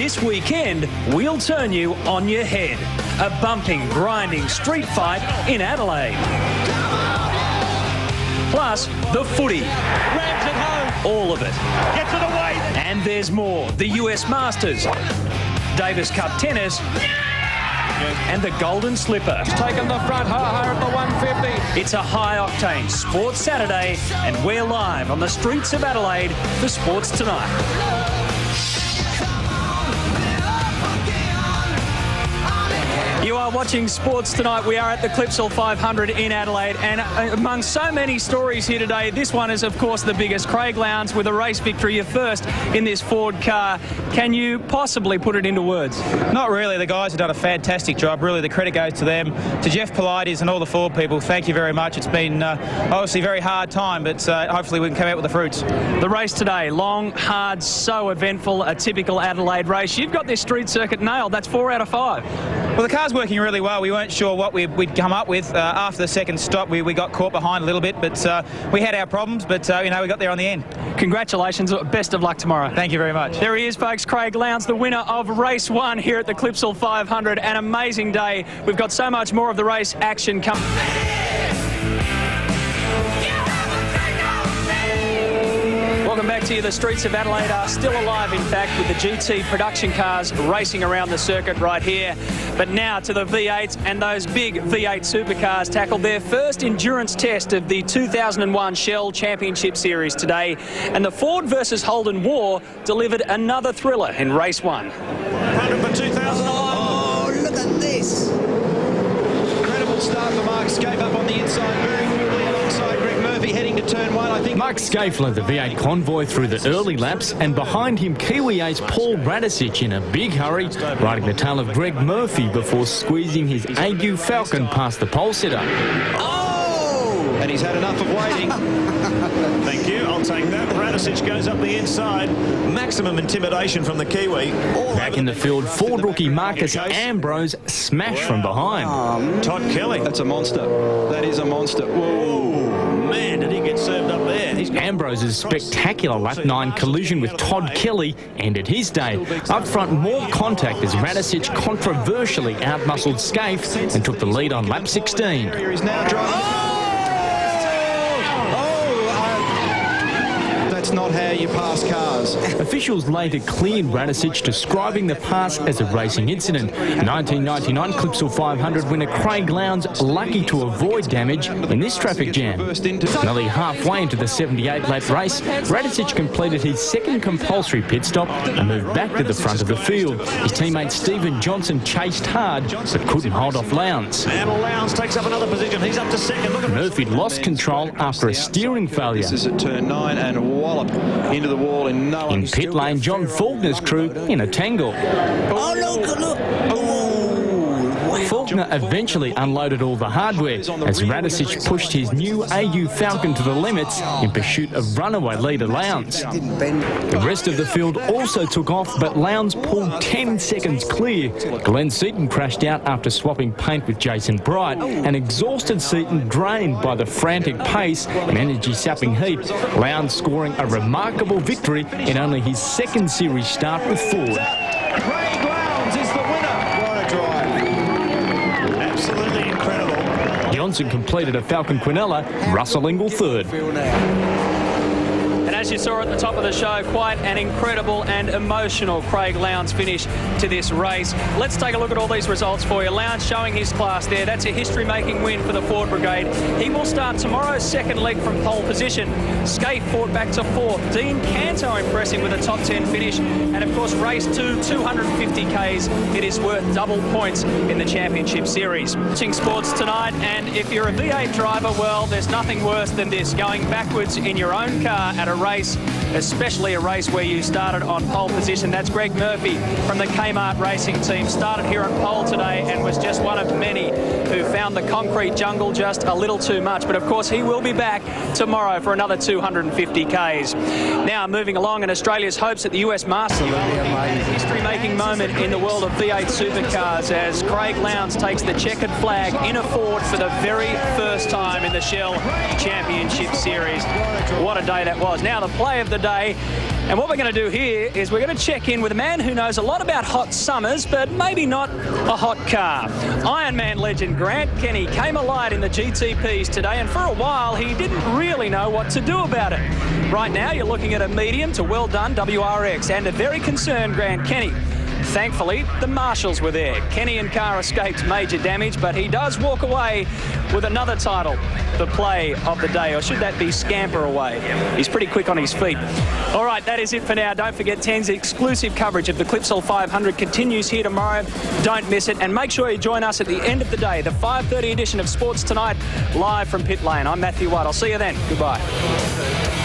this weekend, we'll turn you on your head. A bumping, grinding street fight in Adelaide. Plus, the footy. Rams at home. All of it. Gets it away. And there's more. The US Masters, Davis Cup tennis, and the Golden Slipper. He's taken the front, at the 150. It's a high-octane Sports Saturday, and we're live on the streets of Adelaide for Sports Tonight. You are watching Sports Tonight. We are at the Clipsal 500 in Adelaide, and among so many stories here today, this one is, of course, the biggest. Craig Lowndes with a race victory, your first in this Ford car. Can you possibly put it into words? Not really. The guys have done a fantastic job. Really, the credit goes to them. To Jeff Polides and all the Ford people, thank you very much. It's been obviously a very hard time, but hopefully we can come out with the fruits. The race today, long, hard, so eventful, a typical Adelaide race. You've got this street circuit nailed. That's 4 out of 5. Well, the car's working really well. We weren't sure what we'd come up with. After the second stop, we got caught behind a little bit, but we had our problems, but, we got there on the end. Congratulations. Best of luck tomorrow. Thank you very much. There he is, folks. Craig Lowndes, the winner of race 1 here at the Clipsal 500. An amazing day. We've got so much more of the race action coming. Welcome back to you. The streets of Adelaide are still alive, in fact, with the GT production cars racing around the circuit right here. But now to the V8s, and those big V8 supercars tackled their first endurance test of the 2001 Shell Championship Series today. And the Ford versus Holden war delivered another thriller in race 1. 100 for 2001. Oh, look at this. Incredible start for Mark Scape up on the inside, very quickly alongside Greg Murphy heading to turn 1. I think Mark Scaife led the V8 convoy through the early laps, and behind him Kiwi ace Paul Radicic in a big hurry, riding the tail of Greg Murphy before squeezing his Agu Falcon past the pole sitter. Oh! And he's had enough of waiting. Thank you, I'll take that. Radicic goes up the inside. Maximum intimidation from the Kiwi. Back in the field, Ford rookie Marcus Ambrose smashed from behind. Todd Kelly. That's a monster. That is a monster. Whoa. Man, did he get served up there. Ambrose's spectacular lap 9 collision with Todd Kelly ended his day. Up front, more contact as Radicic controversially outmuscled Scaife and took the lead on lap 16. He's now driving. That's not how you pass cars. Officials later cleared Radicic, describing the pass as a racing incident. 1999 Clipsal 500 winner Craig Lowndes lucky to avoid damage in this traffic jam. Nearly halfway into the 78-lap race, Radicic completed his second compulsory pit stop and moved back to the front of the field. His teammate Stephen Johnson chased hard but couldn't hold off Lowndes. And Lowndes takes up another position. He's up to second. Look at Murphy lost control after a steering failure. This is at turn 9 and wallop into the wall in no one. In pit lane, John Faulkner's crew in a tangle. Oh, look. Faulkner eventually unloaded all the hardware as Radicic pushed his new Agu Falcon to the limits in pursuit of runaway leader Lowndes. The rest of the field also took off, but Lowndes pulled 10 seconds clear. Glenn Seaton crashed out after swapping paint with Jason Bright, and exhausted Seaton drained by the frantic pace and energy-sapping heat. Lowndes scoring a remarkable victory in only his second series start with Ford. Craig Lowndes is the winner. What a drive. Absolutely incredible. Johnson completed a Falcon Quinella, Russell Ingall third. And as you saw at the top of the show, quite an incredible and emotional Craig Lowndes finish to this race. Let's take a look at all these results for you. Lowndes showing his class there. That's a history-making win for the Ford Brigade. He will start tomorrow's second leg from pole position. Scaife fought back to 4th. Dean Canto impressing with a top 10 finish. And of course, race 2, 250 Ks. It is worth double points in the championship series. Watching Sports Tonight, and if you're a V8 driver, well, there's nothing worse than this, going backwards in your own car at a race, especially a race where you started on pole position. That's Greg Murphy from the Kmart Racing Team. Started here on pole today and was just one of many who found the concrete jungle just a little too much. But of course, he will be back tomorrow for another 250 Ks. Now, moving along in Australia's hopes at the US Masters. A history-making moment in the world of V8 supercars as Craig Lowndes takes the checkered flag in a Ford for the very first time in the Shell Championship Series. What a day that was. Now, another play of the day. And what we're going to do here is we're going to check in with a man who knows a lot about hot summers, but maybe not a hot car. Ironman legend Grant Kenny came alight in the GTPs today, and for a while he didn't really know what to do about it. Right now you're looking at a medium to well done WRX and a very concerned Grant Kenny. Thankfully, the marshals were there. Kenny and car escaped major damage, but he does walk away with another title, the play of the day, or should that be scamper away? He's pretty quick on his feet. All right, that is it for now. Don't forget 10's exclusive coverage of the Clipsal 500 continues here tomorrow. Don't miss it, and make sure you join us at the end of the day, the 5:30 edition of Sports Tonight, live from Pit Lane. I'm Matthew White. I'll see you then. Goodbye.